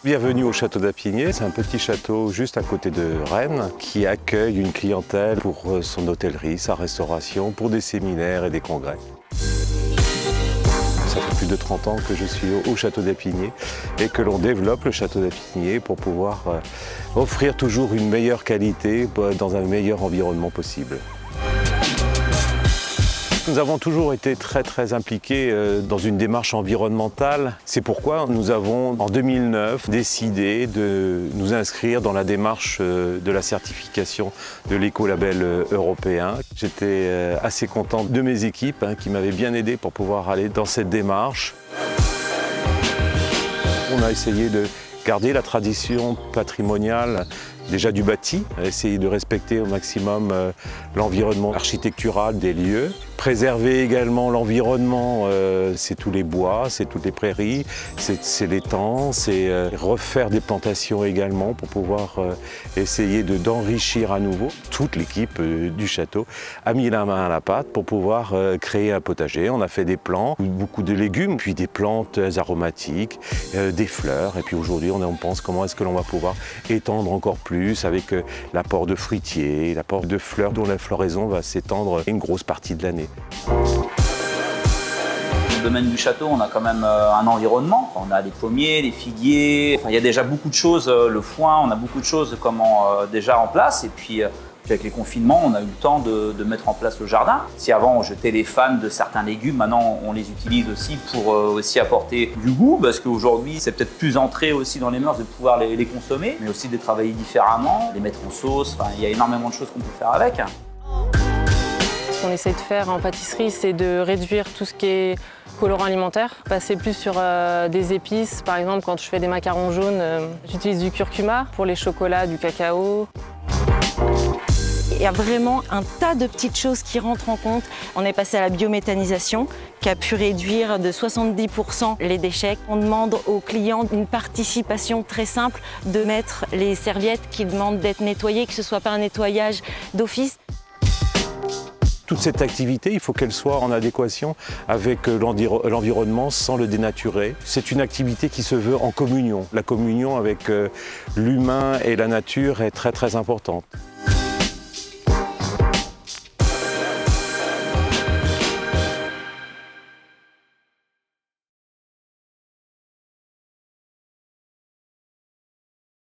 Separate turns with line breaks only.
Bienvenue au château d'Apigné. C'est un petit château juste à côté de Rennes qui accueille une clientèle pour son hôtellerie, sa restauration, pour des séminaires et des congrès. Ça fait plus de 30 ans que je suis au château d'Apigné et que l'on développe le château d'Apigné pour pouvoir offrir toujours une meilleure qualité dans un meilleur environnement possible. Nous avons toujours été très impliqués dans une démarche environnementale. C'est pourquoi nous avons en 2009 décidé de nous inscrire dans la démarche de la certification de l'écolabel européen. J'étais assez content de mes équipes qui m'avaient bien aidé pour pouvoir aller dans cette démarche. On a essayé de garder la tradition patrimoniale déjà du bâti, essayer de respecter au maximum l'environnement architectural des lieux. Préserver également l'environnement, c'est tous les bois, c'est toutes les prairies, c'est l'étang, c'est refaire des plantations également pour pouvoir essayer d'enrichir à nouveau. Toute l'équipe du château a mis la main à la pâte pour pouvoir créer un potager. On a fait des plants, beaucoup de légumes, puis des plantes aromatiques, des fleurs. Et puis aujourd'hui, on pense comment est-ce que l'on va pouvoir étendre encore plus avec l'apport de fruitiers, l'apport de fleurs dont la floraison va s'étendre une grosse partie de l'année.
Dans le domaine du château, on a quand même un environnement. On a des pommiers, des figuiers, enfin, il y a déjà beaucoup de choses, le foin, on a beaucoup de choses déjà en place. Et puis avec les confinements, on a eu le temps de mettre en place le jardin. Si avant on jetait les fans de certains légumes, maintenant on les utilise aussi pour aussi apporter du goût, parce qu'aujourd'hui c'est peut-être plus entré aussi dans les mœurs de pouvoir les consommer, mais aussi de les travailler différemment, les mettre en sauce, enfin, il y a énormément de choses qu'on peut faire avec.
Ce qu'on essaie de faire en pâtisserie, c'est de réduire tout ce qui est colorant alimentaire, passer plus sur des épices. Par exemple, quand je fais des macarons jaunes, j'utilise du curcuma pour les chocolats, du cacao.
Il y a vraiment un tas de petites choses qui rentrent en compte. On est passé à la biométhanisation qui a pu réduire de 70% les déchets. On demande aux clients une participation très simple de mettre les serviettes qui demandent d'être nettoyées, que ce ne soit pas un nettoyage d'office.
Toute cette activité, il faut qu'elle soit en adéquation avec l'environnement sans le dénaturer. C'est une activité qui se veut en communion. La communion avec l'humain et la nature est très importante.